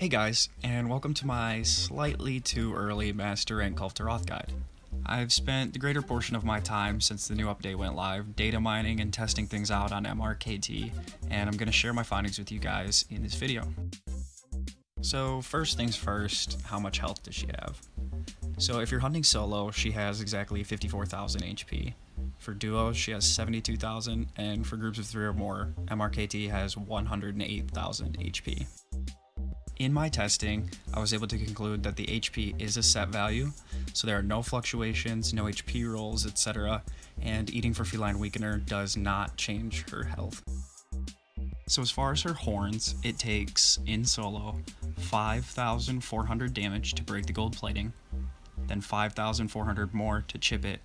Hey guys, and welcome to my slightly too early Master Rank Kulve Taroth guide. I've spent the greater portion of my time since the new update went live data mining and testing things out on MRKT, and I'm going to share my findings with you guys in this video. So first things first, how much health does she have? So if you're hunting solo, she has exactly 54,000 HP. For duos, she has 72,000, and for groups of 3 or more, MRKT has 108,000 HP. In my testing, I was able to conclude that the HP is a set value, so there are no fluctuations, no HP rolls, etc., and eating for Feline Weakener does not change her health. So as far as her horns, it takes, in solo, 5,400 damage to break the gold plating, then 5,400 more to chip it,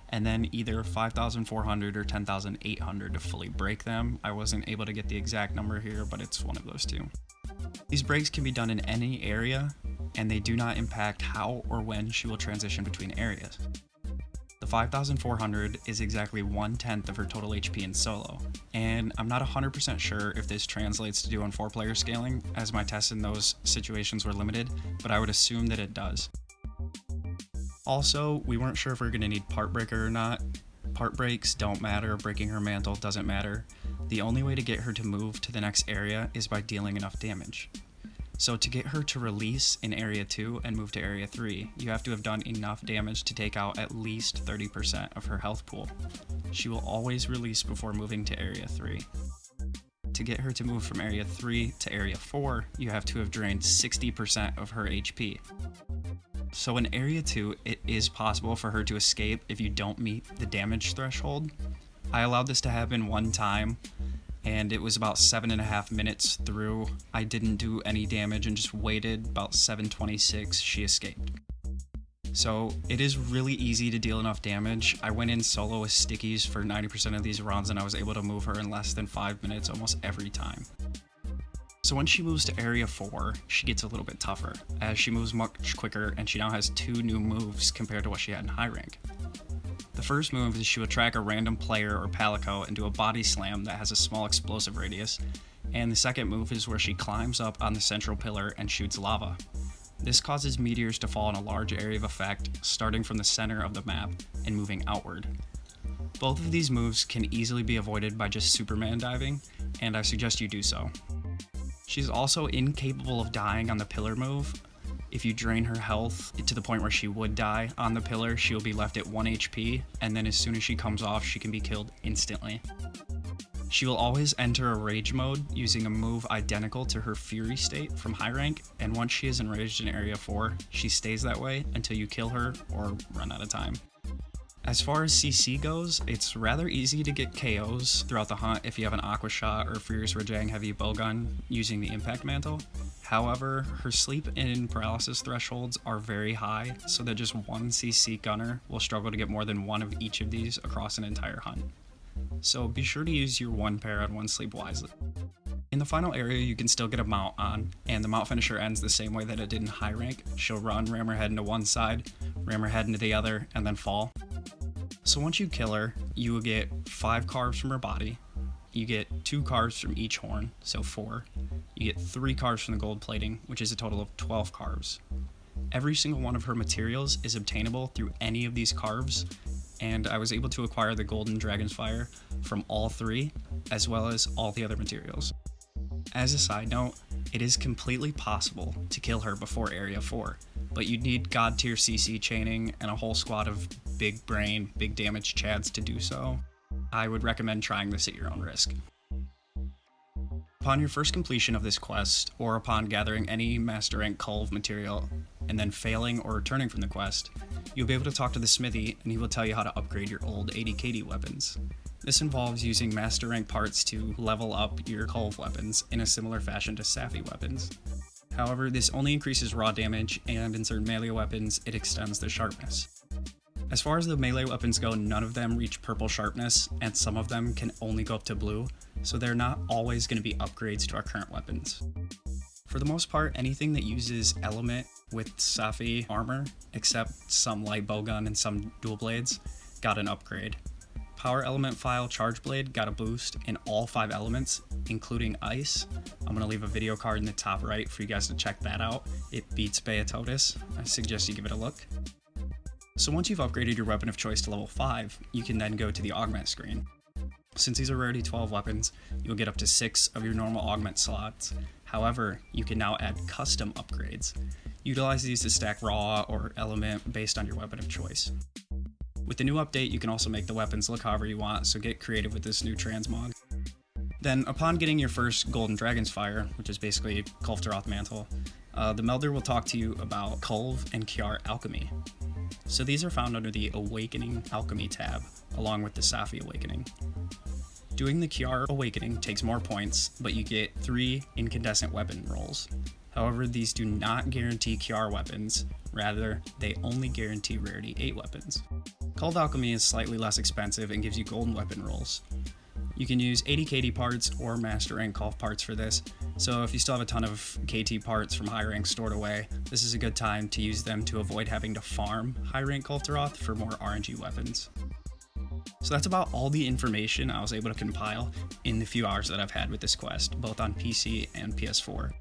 and then either 5,400 or 10,800 to fully break them. I wasn't able to get the exact number here, but it's one of those two. These breaks can be done in any area, and they do not impact how or when she will transition between areas. The 5,400 is exactly 1/10 of her total HP in solo, and I'm not 100% sure if this translates to doing 4-player scaling, as my tests in those situations were limited, but I would assume that it does. Also, we weren't sure if we were going to need part breaker or not. Part breaks don't matter, breaking her mantle doesn't matter. The only way to get her to move to the next area is by dealing enough damage. So to get her to release in area 2 and move to area 3, you have to have done enough damage to take out at least 30% of her health pool. She will always release before moving to area 3. To get her to move from area 3 to area 4, you have to have drained 60% of her HP. So in area 2, it is possible for her to escape if you don't meet the damage threshold. I allowed this to happen one time, and it was about 7.5 minutes through. I didn't do any damage and just waited. About 7:26, she escaped. So it is really easy to deal enough damage. I went in solo with stickies for 90% of these runs, and I was able to move her in less than 5 minutes almost every time. So when she moves to area 4, she gets a little bit tougher, as she moves much quicker and she now has 2 new moves compared to what she had in high rank. The first move is she will track a random player or palico and do a body slam that has a small explosive radius, and the second move is where she climbs up on the central pillar and shoots lava. This causes meteors to fall in a large area of effect, starting from the center of the map and moving outward. Both of these moves can easily be avoided by just Superman diving, and I suggest you do so. She's also incapable of dying on the pillar move. If you drain her health to the point where she would die on the pillar, she'll be left at 1 HP, and then as soon as she comes off, she can be killed instantly. She will always enter a rage mode using a move identical to her fury state from high rank, and once she is enraged in area 4, she stays that way until you kill her or run out of time. As far as CC goes, it's rather easy to get KOs throughout the hunt if you have an Aqua Shot or Furious Rajang Heavy Bowgun using the Impact Mantle. However, her sleep and paralysis thresholds are very high, so that just one CC gunner will struggle to get more than one of each of these across an entire hunt. So be sure to use your 1 pair and 1 sleep wisely. In the final area, you can still get a mount on, and the mount finisher ends the same way that it did in high rank. She'll run, ram her head into one side, ram her head into the other, and then fall. So once you kill her, you will get 5 carves from her body. You get 2 carves from each horn, so 4. You get 3 carves from the gold plating, which is a total of 12 carves. Every single one of her materials is obtainable through any of these carves, and I was able to acquire the golden dragon's fire from all 3, as well as all the other materials. As a side note, it is completely possible to kill her before area 4, but you'd need god tier CC chaining and a whole squad of big brain, big damage chads to do so. I would recommend trying this at your own risk. Upon your first completion of this quest, or upon gathering any Master Rank Kulve material and then failing or returning from the quest, you'll be able to talk to the smithy and he will tell you how to upgrade your old 80KD weapons. This involves using Master Rank parts to level up your Kulve weapons in a similar fashion to Safi weapons. However, this only increases raw damage, and in certain melee weapons, it extends the sharpness. As far as the melee weapons go, none of them reach purple sharpness, and some of them can only go up to blue, so they're not always going to be upgrades to our current weapons. For the most part, anything that uses element with Safi armor, except some light bowgun and some dual blades, got an upgrade. Power element file Charge Blade got a boost in all 5 elements, including ice. I'm going to leave a video card in the top right for you guys to check that out. It beats Beatotus. I suggest you give it a look. So once you've upgraded your weapon of choice to level 5, you can then go to the augment screen. Since these are rarity 12 weapons, you'll get up to 6 of your normal augment slots. However, you can now add custom upgrades. Utilize these to stack raw or element based on your weapon of choice. With the new update, you can also make the weapons look however you want, so get creative with this new transmog. Then, upon getting your first Golden Dragon's Fire, which is basically Kulftaroth Mantle, the Melder will talk to you about Kulv and Kiar Alchemy. So these are found under the Awakening Alchemy tab, along with the Safi Awakening. Doing the Kiar Awakening takes more points, but you get 3 incandescent weapon rolls. However, these do not guarantee Kiar weapons, rather, they only guarantee rarity 8 weapons. Kulv Alchemy is slightly less expensive and gives you golden weapon rolls. You can use 80 KT parts or master rank Kulv parts for this, so if you still have a ton of KT parts from high rank stored away, this is a good time to use them to avoid having to farm high rank Kulftaroth for more RNG weapons. So that's about all the information I was able to compile in the few hours that I've had with this quest, both on PC and PS4.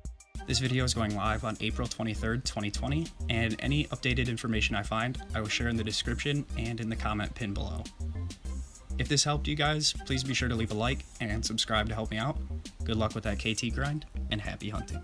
This video is going live on April 23rd, 2020, and any updated information I find, I will share in the description and in the comment pin below. If this helped you guys, please be sure to leave a like and subscribe to help me out. Good luck with that KT grind, and happy hunting.